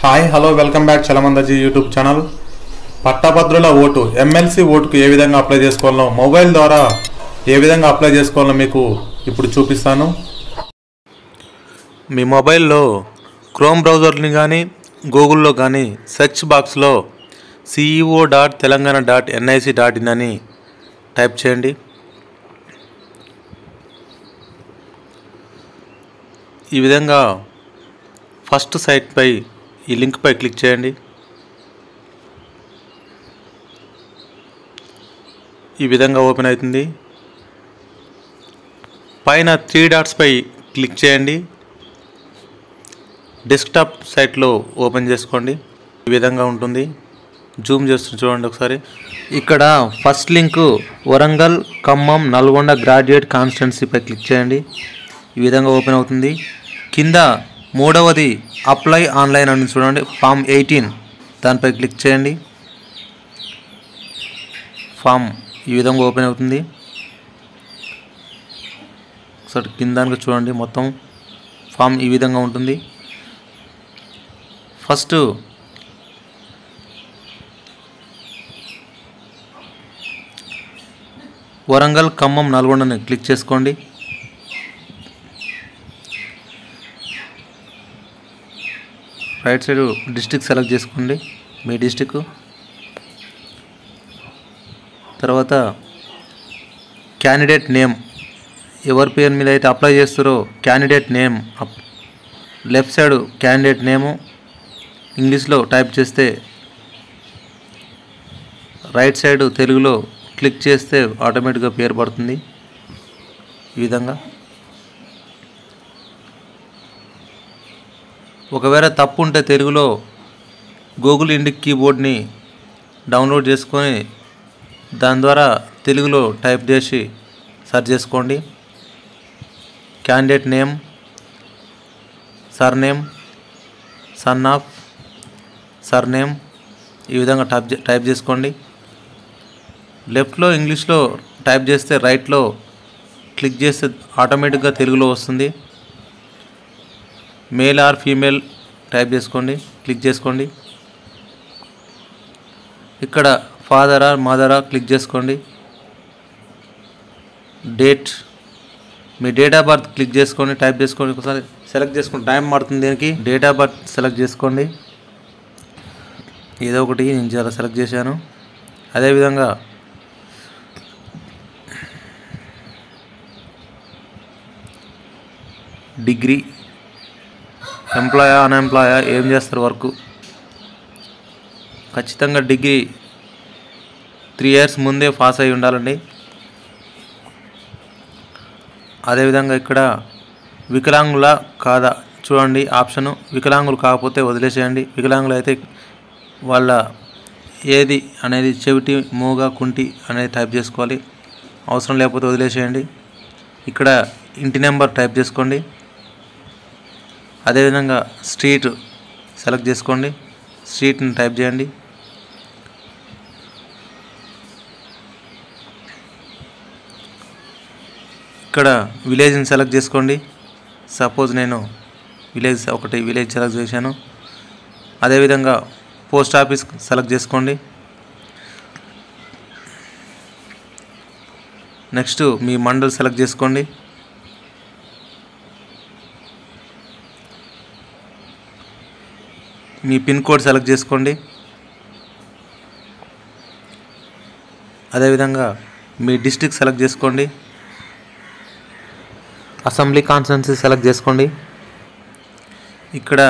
Hi hello welcome back చలమందజీ YouTube channel. పట్టభద్రుల vote MLC ఓటుకు ఏ విధంగా అప్లై చేసుకోవాలో, మొబైల్ ద్వారా ఏ విధంగా అప్లై చేసుకోవాలో మీకు ఇప్పుడు చూపిస్తాను. మీ మొబైల్లో క్రోమ్ బ్రౌజర్ని కానీ గూగుల్లో కానీ సెర్చ్ బాక్స్లో ceo.telangana.nic.in అని టైప్ చేయండి. ఈ విధంగా ఫస్ట్ సైట్పై ఈ లింక్పై క్లిక్ చేయండి. ఈ విధంగా ఓపెన్ అవుతుంది. పైన 3 డాట్స్పై క్లిక్ చేయండి. డెస్క్టాప్ సైట్లో ఓపెన్ చేసుకోండి. ఈ విధంగా ఉంటుంది. జూమ్ చేస్తూ చూడండి ఒకసారి. ఇక్కడ first link Warangal, Khammam, Nalgonda graduate కాన్స్టిట్యున్సీపై క్లిక్ చేయండి. ఈ విధంగా ఓపెన్ అవుతుంది. కింద మూడవది అప్లై ఆన్లైన్ అని చూడండి, ఫామ్ 18 దానిపై క్లిక్ చేయండి. ఫామ్ ఈ విధంగా ఓపెన్ అవుతుంది. ఒకసారి కిందానికి చూడండి. మొత్తం ఫామ్ ఈ విధంగా ఉంటుంది. ఫస్ట్ వరంగల్, ఖమ్మం, నల్గొండని క్లిక్ చేసుకోండి. రైట్ సైడ్ డిస్ట్రిక్ట్ సెలెక్ట్ చేసుకోండి, మీ డిస్ట్రిక్ట్. తర్వాత క్యాండిడేట్ నేమ్, ఎవరి పేరు మీద అయితే అప్లై చేస్తారో candidate name left side candidate నేము ఇంగ్లీష్లో టైప్ చేస్తే, రైట్ సైడ్ తెలుగులో క్లిక్ చేస్తే ఆటోమేటిక్గా పేరు పడుతుంది. ఈ విధంగా ఒకవేళ తప్పు ఉంటే తెలుగులో గూగుల్ ఇండిక్ కీబోర్డ్ని డౌన్లోడ్ చేసుకొని దాని ద్వారా తెలుగులో టైప్ చేసి సెర్చ్ చేసుకోండి. Candidate name, surname, son of, surname ఈ విధంగా టైప్ చేసుకోండి. లెఫ్ట్లో ఇంగ్లీష్లో టైప్ చేస్తే రైట్లో క్లిక్ చేస్తే ఆటోమేటిక్గా తెలుగులో వస్తుంది. మేల్ ఆర్ ఫీమేల్ టైప్ చేసుకోండి, క్లిక్ చేసుకోండి. ఇక్కడ ఫాదర్ ఆర్ మదర్ క్లిక్ చేసుకోండి. Date, me date of birth click చేసుకోండి, టైప్ చేసుకోండి. ఒకసారి సెలెక్ట్ చేసుకోండి, టైం పడుతుంది దీనికి. డేట్ ఆఫ్ బర్త్ సెలెక్ట్ చేసుకోండి. ఏదో ఒకటి నేను చాలా సెలెక్ట్ చేశాను. అదేవిధంగా డిగ్రీ, ఎంప్లాయా అన్ఎంప్లాయా, ఏం చేస్తారు వర్క్, ఖచ్చితంగా డిగ్రీ 3 years ముందే పాస్ అయి ఉండాలండి. అదేవిధంగా ఇక్కడ వికలాంగుల కాదా చూడండి ఆప్షను. వికలాంగులు కాకపోతే వదిలేసేయండి. వికలాంగులు అయితే వాళ్ళ ఏది అనేది చెవిటి, మూగ, కుంటి అనేది టైప్ చేసుకోవాలి. అవసరం లేకపోతే వదిలేసేయండి. ఇక్కడ ఇంటి నెంబర్ టైప్ చేసుకోండి. అదేవిధంగా స్ట్రీట్ సెలెక్ట్ చేసుకోండి, స్ట్రీట్ని టైప్ చేయండి. ఇక్కడ విలేజ్ని సెలెక్ట్ చేసుకోండి. సపోజ్ నేను విలేజ్ సెలెక్ట్ చేశాను. అదేవిధంగా పోస్ట్ ఆఫీస్ సెలెక్ట్ చేసుకోండి. నెక్స్ట్ మీ మండల్ సెలెక్ట్ చేసుకోండి. మీ పిన్ కోడ్ సెలెక్ట్ చేసుకోండి. అదేవిధంగా మీ డిస్ట్రిక్ట్ సెలెక్ట్ చేసుకోండి. అసెంబ్లీ కాన్స్టిట్యున్సీ సెలెక్ట్ చేసుకోండి. ఇక్కడ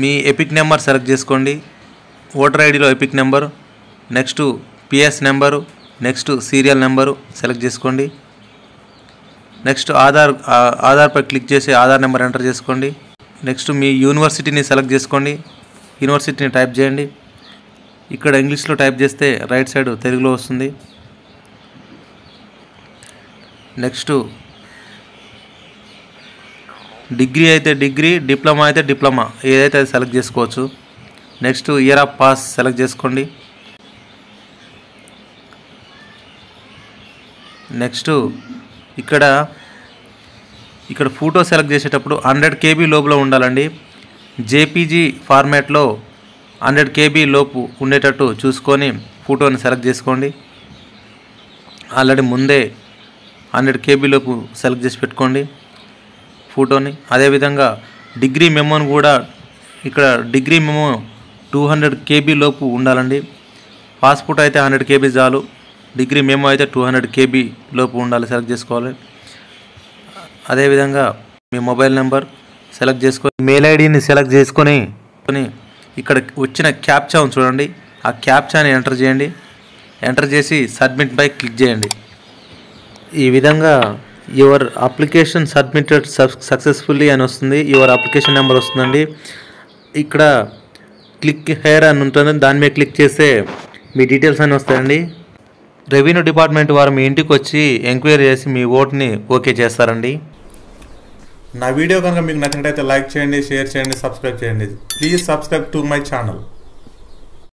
మీ ఎపిక్ నెంబర్ సెలెక్ట్ చేసుకోండి. ఓటర్ ఐడిలో EPIC number, next PS number, next serial number select చేసుకోండి. నెక్స్ట్ ఆధార్పై క్లిక్ చేసి ఆధార్ నెంబర్ ఎంటర్ చేసుకోండి. నెక్స్ట్ మీ యూనివర్సిటీని సెలెక్ట్ చేసుకోండి. యూనివర్సిటీని టైప్ చేయండి. ఇక్కడ ఇంగ్లీష్లో టైప్ చేస్తే రైట్ సైడ్ తెలుగులో వస్తుంది. నెక్స్ట్ డిగ్రీ అయితే డిగ్రీ, డిప్లొమా అయితే డిప్లొమా, ఏదైతే అది సెలెక్ట్ చేసుకోవచ్చు. Next year of pass select చేసుకోండి. నెక్స్ట్ ఇక్కడ ఇక్కడ ఫోటో సెలెక్ట్ చేసేటప్పుడు 100 KB లోపల ఉండాలండి. జేపీజీ ఫార్మాట్లో 100 KB లోపు ఉండేటట్టు చూసుకొని ఫోటోని సెలెక్ట్ చేసుకోండి. ఆల్రెడీ ముందే 100 KB లోపు సెలెక్ట్ చేసి పెట్టుకోండి ఫోటోని. అదేవిధంగా డిగ్రీ మెమోని కూడా ఇక్కడ డిగ్రీ మెమో 200 KB లోపు ఉండాలండి. పాస్పోర్ట్ అయితే 100 KB చాలు, డిగ్రీ మెమో అయితే 200 KB లోపు ఉండాలి, సెలెక్ట్ చేసుకోవాలి. అదేవిధంగా మీ మొబైల్ నెంబర్ సెలెక్ట్ చేసుకొని మెయిల్ ఐడిని సెలెక్ట్ చేసుకొని ఇక్కడ వచ్చిన క్యాప్చా చూడండి, ఆ క్యాప్చాని ఎంటర్ చేయండి. ఎంటర్ చేసి సబ్మిట్ పై క్లిక్ చేయండి. ఈ విధంగా యువర్ అప్లికేషన్ సబ్మిటెడ్ సక్సెస్ఫుల్లీ అని వస్తుంది. యువర్ అప్లికేషన్ నెంబర్ వస్తుందండి. ఇక్కడ క్లిక్ హెయిర్ అని ఉంటుంది, దాని మీద క్లిక్ చేస్తే మీ డీటెయిల్స్ అన్నీ వస్తాయండి. రెవెన్యూ డిపార్ట్మెంట్ వారు మీ ఇంటికి వచ్చి ఎంక్వైరీ చేసి మీ ఓట్ని ఓకే చేస్తారండి. నా వీడియో కనుక మీకు నచ్చినట్లయితే లైక్ చేయండి, షేర్ చేయండి, సబ్స్క్రైబ్ చేయండి. Please subscribe to my channel.